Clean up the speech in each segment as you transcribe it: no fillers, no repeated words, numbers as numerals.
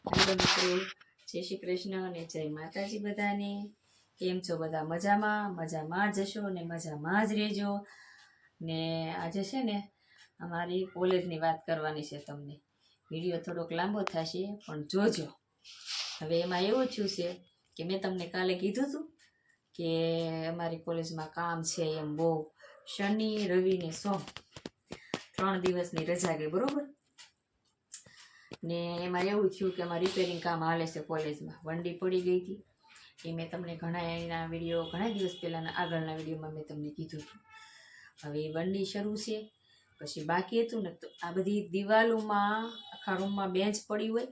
Hello મિત્રો, જય શ્રી કૃષ્ણ અને જય માતાજી બધાને. કેમ છો બધા? મજામાં જશો અને મજામાં જ રહેજો. ને આજે છે ને અમારી કોલેજની વાત કરવાની છે તમને. વિડીયો થોડોક લાંબો થશે પણ જોજો. હવે એમાં એવું થયું છે કે મેં તમને કાલે કીધું હતું કે અમારી કોલેજમાં કામ છે એમ બહુ. શનિ રવિ ને સોમ 3 દિવસની રજા ગઈ, બરોબર. ને એમાં એવું થયું કે અમારે રિપેરિંગ કામ હાલે છે કોલેજમાં. વંડી પડી ગઈ હતી એ મેં તમને ઘણા દિવસ પહેલાંના આગળના વિડીયોમાં મેં તમને કીધું હતું. હવે એ વંડી શરૂ છે, પછી બાકી હતું ને તો આ બધી દિવાલોમાં આખા રૂમમાં બેન્ચ પડી હોય.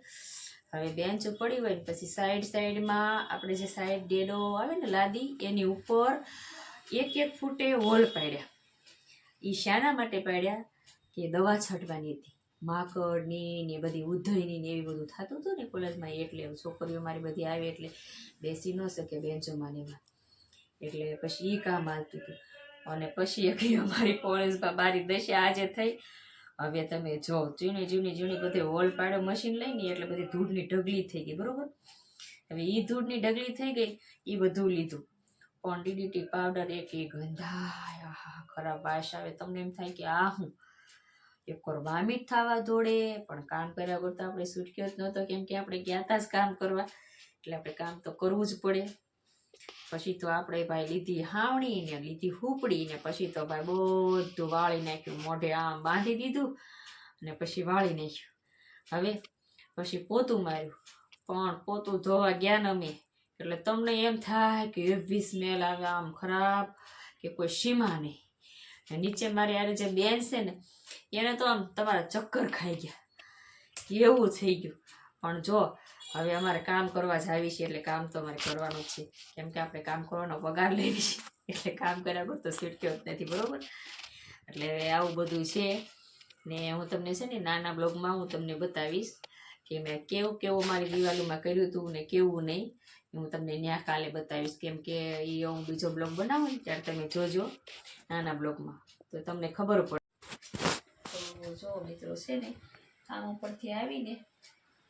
હવે બેન્ચ પડી હોય ને પછી સાઈડમાં આપણે જે સાઈડ ડેડો આવે ને લાદી એની ઉપર 1-1 ફૂટે હોલ પાડ્યા. એ શાના માટે પાડ્યા કે દવા છાંટવાની હતી. માકડની ને બધી ઉધઈની ને એવી બધું થતું હતું ને કોલેજમાં, એટલે છોકરીઓ મારી બધી આવે એટલે બેસી ન શકે બેન્ચોમાં ને એમાં, એટલે પછી એ કામ આવતું હતું. અને પછી એક અમારી કોલેજમાં મારી દશા આજે થઈ. હવે તમે જો જૂની બધે હોલ પાડ્યો મશીન લઈને, એટલે બધી ધૂળની ઢગલી થઈ ગઈ, બરોબર. હવે એ ધૂળની ઢગલી થઈ ગઈ, એ બધું લીધું પણ DDT પાવડર એક ગંધાય, ખરાબ વાસ આવે. તમને એમ થાય કે આ હું એક વાર વામિટ થવા દોડે, પણ કામ કર્યા કરતા આપણે છૂટક્યો જ નહોતો, કેમ કે આપણે ગયા હતા જ કામ કરવા, એટલે આપણે કામ તો કરવું જ પડે. પછી તો આપણે ભાઈ લીધી હાવણી ને લીધી હુપડી ને પછી તો ભાઈ બધું વાળી નાખ્યું, મોઢે આમ બાંધી દીધું ને પછી વાળી નાખ્યું. હવે પછી પોતું માર્યું, પણ પોતું ધોવા ગયા ને અમે એટલે તમને એમ થાય કે એવી સ્મેલ આવે આમ ખરાબ કે કોઈ સીમા નહીં. નીચે મારી યારે જે બેન છે ને એને તો આમ તમારા ચક્કર ખાઈ ગયા એવું થઈ ગયું. પણ જો હવે અમારે કામ કરવા જ આવી છે એટલે કામ તો અમારે કરવાનું જ છે, કેમ કે આપણે કામ કરવાનો પગાર લેવી છે, એટલે કામ કર્યા વગર તો છૂટક્યો જ નથી, બરોબર. એટલે આવું બધું છે ને હું તમને છે ને નાના બ્લોગમાં હું તમને બતાવીશ કે મેં કેવું મારી દિવાલોમાં કર્યું હતું ને કેવું નહીં. હું તમને ત્યાં કાલે બતાવીશ, કેમ કે એ હું બીજો બ્લોગ બનાવું ને ત્યારે તમે જોજો નાના બ્લોગમાં, તો તમને ખબર પડે. તો જો મિત્રો છે ને કામ ઉપરથી આવીને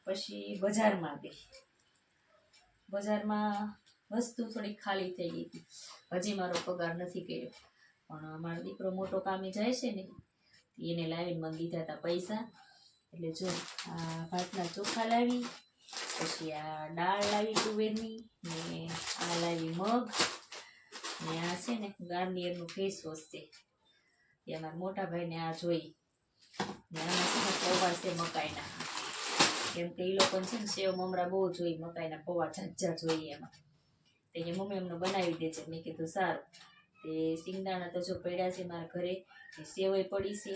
પછી બજારમાં ગઈ. બજારમાં વસ્તુ થોડી ખાલી થઈ ગઈ હતી. હજી મારો પગાર નથી કર્યો, પણ મારો દીકરો મોટો કામે જાય છે ને એને લાવીને મને દીધા હતા પૈસા. એટલે જો આ ભાતના ચોખા લાવી, પછી આ દાળ લાવી તુવેરની, ને આ લાવી મગ, ને આ છે ને ગાર્નિયરનું ફેસ વોશ છે એ અમારા મોટા ભાઈને આ જોઈ. ને આમાં છે ને પૌવા છે મકાઈના, કેમ કે એ લોકો છે ને સેવ મમરા બહુ જોઈ, મકાઈના પૌવા ઝાઝા જોઈએ એમાં. તો એ મમ્મી એમને બનાવી દે છે. મેં કીધું સારું. તે સિંગદાણા તો જો પડ્યા છે મારા ઘરે, સેવય પડી છે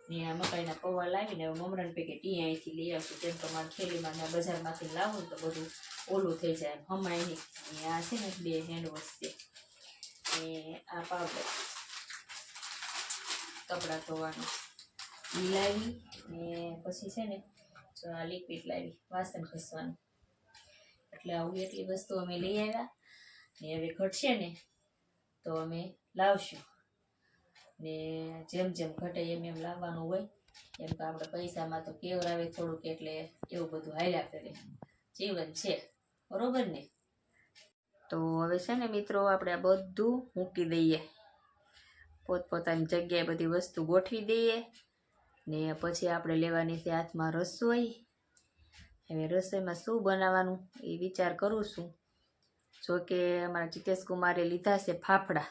ને આ મકાઈના પૌવા લાવીને મમરાનું પેકેટ અહીંયાથી લઈ આવશું, કેમ કે મારી થેલીમાં મેં બજારમાંથી લાવું ને તો બધું ઓલું થઈ જાય, હમાય નહીં. અને આ છે ને 2 હેન્ડવોશ છે ને આ પાવડર કપડાં ધોવાનું એ લાવી, ને પછી છે ને જો આ લિક્વિડ લાવી વાસણ ઘસવાનું. એટલે આવું એટલી વસ્તુ અમે લઈ આવ્યા ને હવે ઘટશે ને તો અમે લાવશું, ને જેમ ઘટે એમ લાવવાનું હોય, કેમ કે આપણે પૈસામાં તો કેવરાવે થોડુંક, એટલે એવું બધું હાલ્યા કરે, જીવન છે, બરોબર ને. તો હવે છે ને મિત્રો આપણે આ બધું મૂકી દઈએ, પોતપોતાની જગ્યાએ બધી વસ્તુ ગોઠવી દઈએ, ને પછી આપણે લેવાની છે હાથમાં રસોઈ. હવે રસોઈમાં શું બનાવવાનું એ વિચાર કરું છું. જોકે અમારા જીતેશ કુમારે લીધા છે ફાફડા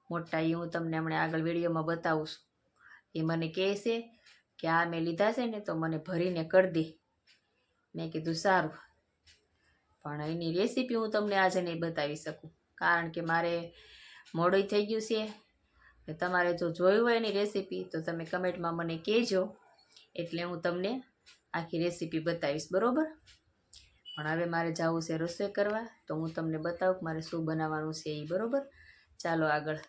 મોટા, એ હું તમને હમણાં આગળ વિડીયોમાં બતાવું છું. એ મને કહે છે કે આ મેં લીધા છે ને તો મને ભરીને કરી દે. મેં કીધું સારું, પણ એની રેસીપી હું તમને આજે નહીં બતાવી શકું, કારણ કે મારે મોડું થઈ ગયું છે. તમારે જો જોયું હોય એની રેસીપી તો તમે કમેન્ટમાં મને કહેજો, એટલે હું તમને આખી રેસીપી બતાવીશ, બરોબર. પણ હવે મારે જવું છે રસોઈ કરવા, તો હું તમને બતાવું કે મારે શું બનાવવાનું છે એ, બરોબર. ચાલો આગળ.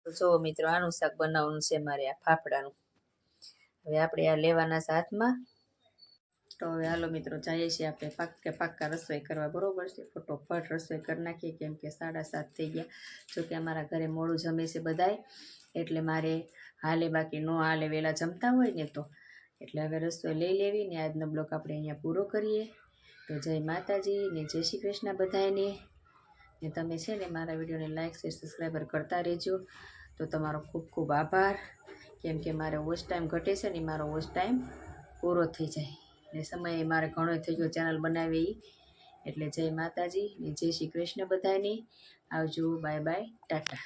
તો જો મિત્રો આનું શાક બનાવવાનું છે મારે, આ ફાફડાનું. હવે આપણે આ લેવાના છે હાથમાં. તો હવે હાલો મિત્રો જઈએ છીએ આપણે પાક્કા રસોઈ કરવા, બરોબર છે. ફટોફટ રસોઈ કરી નાખીએ, કેમ કે 7:30 થઈ ગયા. જોકે અમારા ઘરે મોડું જમે છે બધાય, એટલે મારે હાલે, બાકી ન હાલે, વહેલા જમતા હોય ને તો. એટલે હવે રસોઈ લઈ લેવી ને આજનો બ્લોગ આપણે અહીંયા પૂરો કરીએ. તો જય માતાજી ને જય શ્રી કૃષ્ણ બધાને. ને તમે છે ને મારા વિડીયોને લાઇક શેર સબસ્ક્રાઈબર કરતા રહેજો. તો તમારો ખૂબ ખૂબ આભાર. કેમ કે મારે વોચ ટાઈમ ઘટે છે ને મારો વોચ ટાઈમ પૂરો થઈ જાય ને સમય મારે ઘણો થઈ ગયો ચેનલ બનાવી. એટલે જય માતાજી ને જય શ્રી કૃષ્ણ બધાને. આવજો, બાય બાય, ટાટા.